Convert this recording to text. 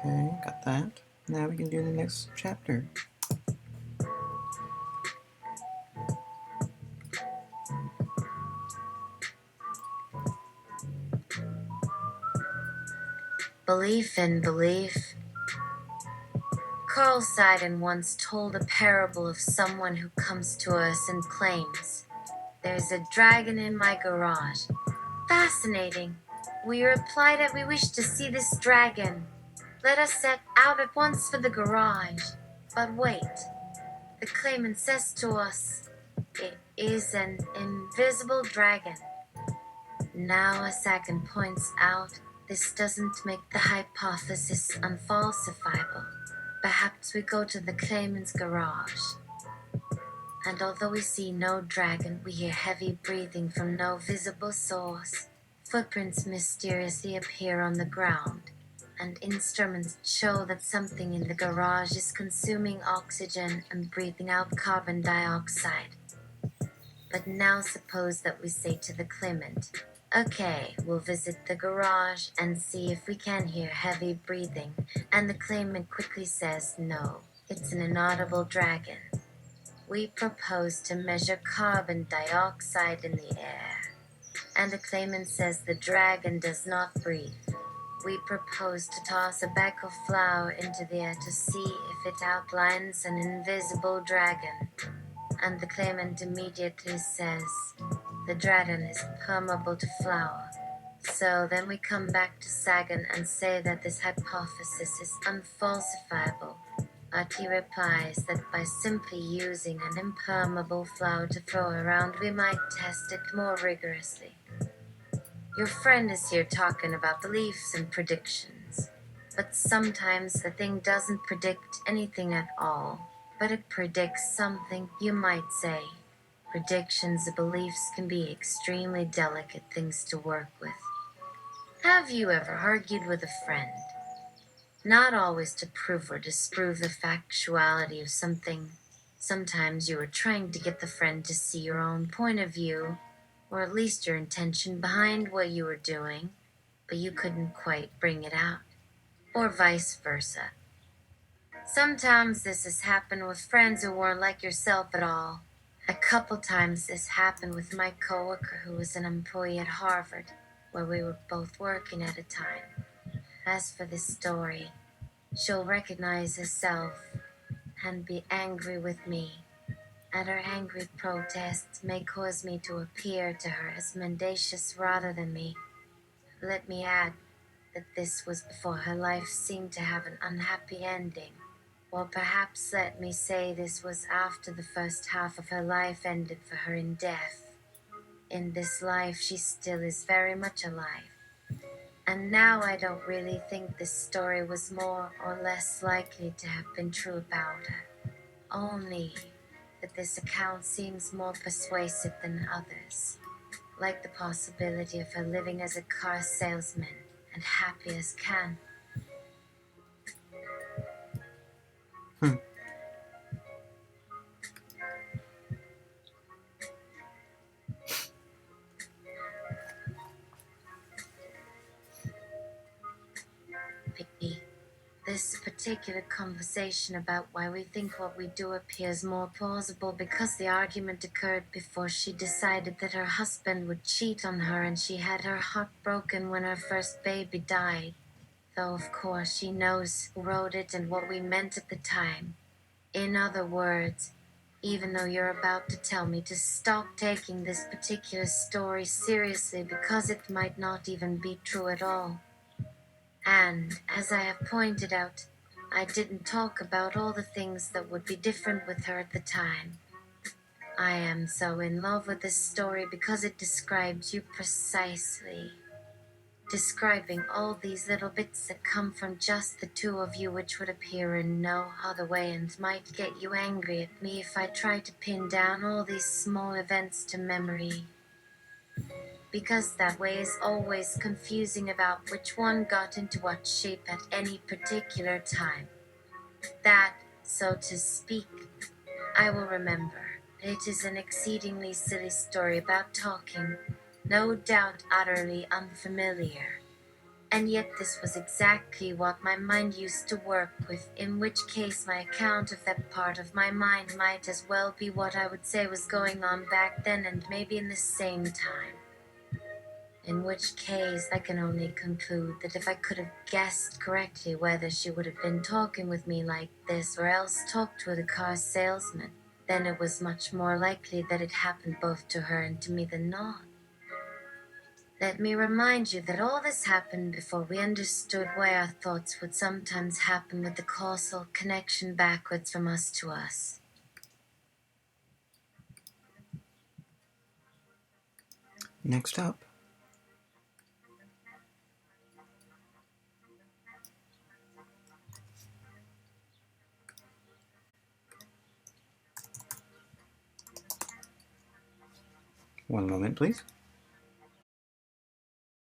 Okay, got that. Now we can do the next chapter. Belief in belief. Carl Sagan once told a parable of someone who comes to us and claims, "There's a dragon in my garage." Fascinating. We reply that we wish to see this dragon. Let us set out at once for the garage. But wait, the claimant says to us, "It is an invisible dragon." Now, as Sagan points out, this doesn't make the hypothesis unfalsifiable. Perhaps we go to the claimant's garage, and although we see no dragon, we hear heavy breathing from no visible source. Footprints mysteriously appear on the ground, and instruments show that something in the garage is consuming oxygen and breathing out carbon dioxide. But now suppose that we say to the claimant, "Okay, we'll visit the garage and see if we can hear heavy breathing," and the claimant quickly says, "No, it's an inaudible dragon." We propose to measure carbon dioxide in the air, and the claimant says the dragon does not breathe. We propose to toss a bag of flour into the air to see if it outlines an invisible dragon, and the claimant immediately says the dragon is permeable to flour. So then we come back to Sagan and say that this hypothesis is unfalsifiable, but he replies that by simply using an impermeable flour to throw around, we might test it more rigorously. Your friend is here talking about beliefs and predictions, but sometimes the thing doesn't predict anything at all, but it predicts something, you might say. Predictions of beliefs can be extremely delicate things to work with. Have you ever argued with a friend? Not always to prove or disprove the factuality of something. Sometimes you were trying to get the friend to see your own point of view, or at least your intention behind what you were doing, but you couldn't quite bring it out. Or vice versa. Sometimes this has happened with friends who weren't like yourself at all. A couple times this happened with my coworker who was an employee at Harvard, where we were both working at a time. As for this story, she'll recognize herself and be angry with me, and her angry protests may cause me to appear to her as mendacious rather than me. Let me add that this was before her life seemed to have an unhappy ending. Or perhaps let me say this was after the first half of her life ended for her in death. In this life, she still is very much alive. And now I don't really think this story was more or less likely to have been true about her. Only that this account seems more persuasive than others, like the possibility of her living as a car salesman and happy as can. Hmm. Vicky, this particular conversation about why we think what we do appears more plausible because the argument occurred before she decided that her husband would cheat on her and she had her heart broken when her first baby died. Though, of course, she knows who wrote it and what we meant at the time. In other words, even though you're about to tell me to stop taking this particular story seriously because it might not even be true at all. And, as I have pointed out, I didn't talk about all the things that would be different with her at the time. I am so in love with this story because it describes you precisely. Describing all these little bits that come from just the two of you, which would appear in no other way and might get you angry at me if I tried to pin down all these small events to memory. Because that way is always confusing about which one got into what shape at any particular time. That, so to speak, I will remember. It is an exceedingly silly story about talking, no doubt utterly unfamiliar. And yet this was exactly what my mind used to work with, in which case my account of that part of my mind might as well be what I would say was going on back then and maybe in the same time. In which case I can only conclude that if I could have guessed correctly whether she would have been talking with me like this or else talked with a car salesman, then it was much more likely that it happened both to her and to me than not. Let me remind you that all this happened before we understood why our thoughts would sometimes happen with the causal connection backwards from us to us. Next up. One moment, please.